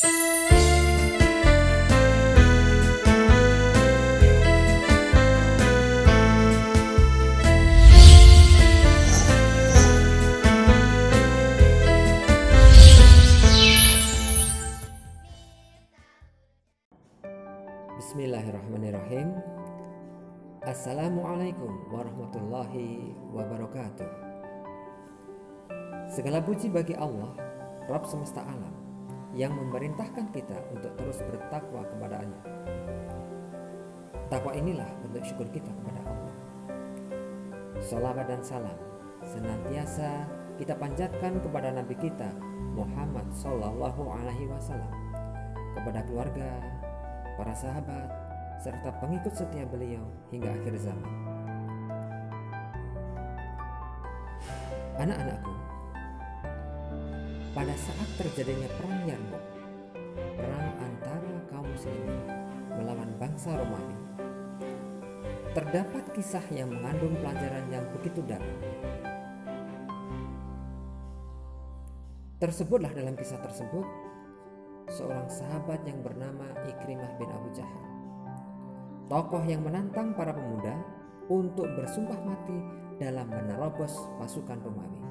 Bismillahirrahmanirrahim. Assalamualaikum warahmatullahi wabarakatuh. Segala puji bagi Allah, Rabb semesta alam, yang memerintahkan kita untuk terus bertakwa kepada-Nya. Takwa inilah bentuk syukur kita kepada Allah. Salawat dan salam senantiasa kita panjatkan kepada Nabi kita Muhammad Sallallahu Alaihi Wasallam, kepada keluarga, para sahabat, serta pengikut setia beliau hingga akhir zaman. Anak-anakku, pada saat terjadinya perang Yarmouk, perang antara kaum muslimin melawan bangsa Romawi, terdapat kisah yang mengandung pelajaran yang begitu dalam. Tersebutlah dalam kisah tersebut seorang sahabat yang bernama Ikrimah bin Abu Jahal, tokoh yang menantang para pemuda untuk bersumpah mati dalam menerobos pasukan Romawi.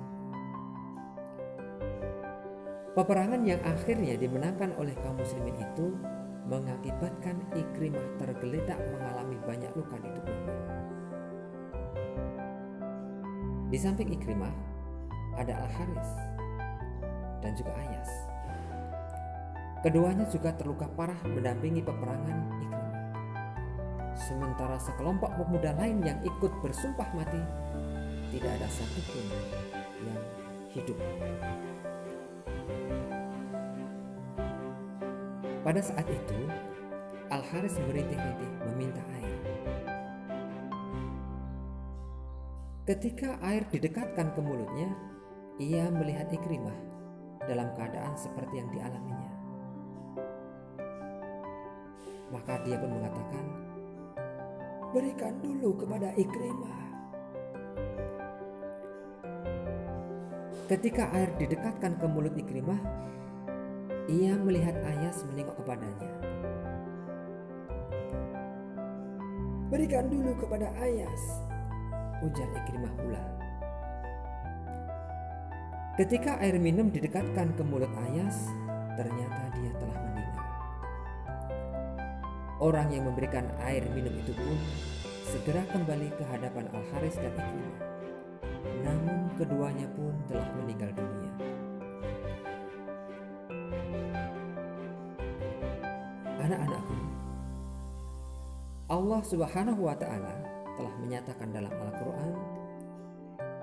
Peperangan yang akhirnya dimenangkan oleh kaum muslimin itu mengakibatkan Ikrimah tergeletak mengalami banyak luka di tubuhnya. Di samping Ikrimah ada Al-Haris dan juga Ayas. Keduanya juga terluka parah mendampingi peperangan Ikrimah. Sementara sekelompok pemuda lain yang ikut bersumpah mati, tidak ada satupun yang hidup. Pada saat itu, Al-Haris merintih-rintih meminta air. Ketika air didekatkan ke mulutnya, ia melihat Ikrimah dalam keadaan seperti yang dialaminya. Maka dia pun mengatakan, "Berikan dulu kepada Ikrimah." Ketika air didekatkan ke mulut Ikrimah, ia melihat Ayas menengok kepadanya. "Berikan dulu kepada Ayas," ujar Ikrimah pula. Ketika air minum didekatkan ke mulut Ayas, ternyata dia telah meninggal. Orang yang memberikan air minum itu pun segera kembali ke hadapan Al-Haris dan Ikrimah. Namun keduanya pun telah meninggal dunia. Anak-anakku, Allah Subhanahu wa Ta'ala telah menyatakan dalam Al-Quran,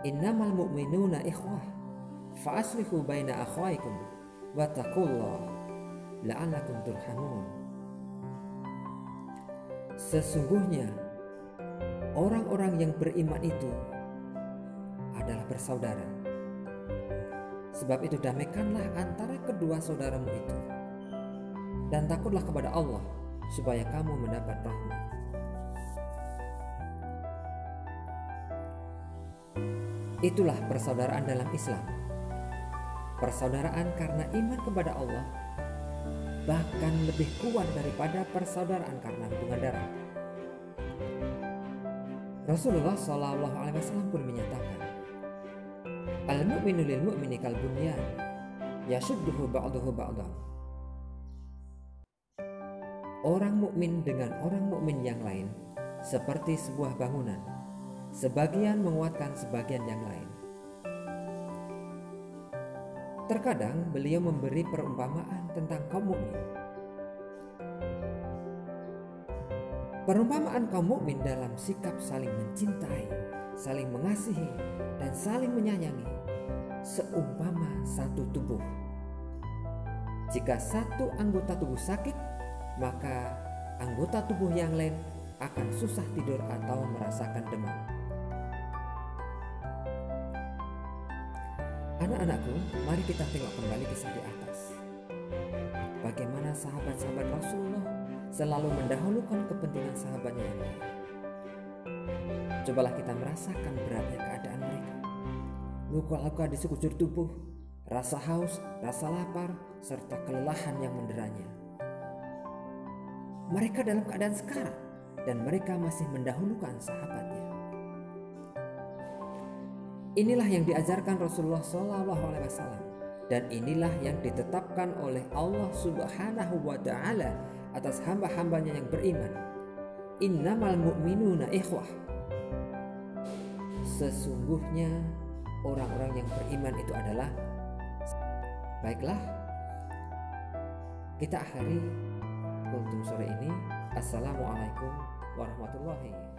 "Innamal mu'minuna ikhwah, fa'aslihu baina akhwaikum, wattaqullaha la'allakum turhamun." Sesungguhnya orang-orang yang beriman itu adalah bersaudara. Sebab itu damaikanlah antara kedua saudaramu itu, dan takutlah kepada Allah supaya kamu mendapat rahmat. Itulah persaudaraan dalam Islam. Persaudaraan karena iman kepada Allah bahkan lebih kuat daripada persaudaraan karena hubungan darah. Rasulullah SAW pun menyatakan, "Al-mu'minu lil mu'mini kal bunyan, yashudduhu ba'duhu ba'dan." Orang mukmin dengan orang mukmin yang lain seperti sebuah bangunan, sebagian menguatkan sebagian yang lain. Terkadang beliau memberi perumpamaan tentang kaum mukmin. Perumpamaan kaum mukmin dalam sikap saling mencintai, saling mengasihi, dan saling menyayangi seumpama satu tubuh. Jika satu anggota tubuh sakit, maka anggota tubuh yang lain akan susah tidur atau merasakan demam. Anak-anakku, mari kita tengok kembali kisah di atas. Bagaimana sahabat-sahabat Rasulullah selalu mendahulukan kepentingan sahabatnya yang lain. Cobalah kita merasakan beratnya keadaan mereka. Luka-luka di sekujur tubuh, rasa haus, rasa lapar, serta kelelahan yang menderanya. Mereka dalam keadaan sekarat dan mereka masih mendahulukan sahabatnya. Inilah yang diajarkan Rasulullah SAW, dan inilah yang ditetapkan oleh Allah Subhanahu wa Ta'ala atas hamba-hambanya yang beriman. Innamal mu'minuna ikhwah. Sesungguhnya orang-orang yang beriman itu adalah. Baiklah, kita akhiri kultum sore ini. Assalamualaikum warahmatullahi wabarakatuh.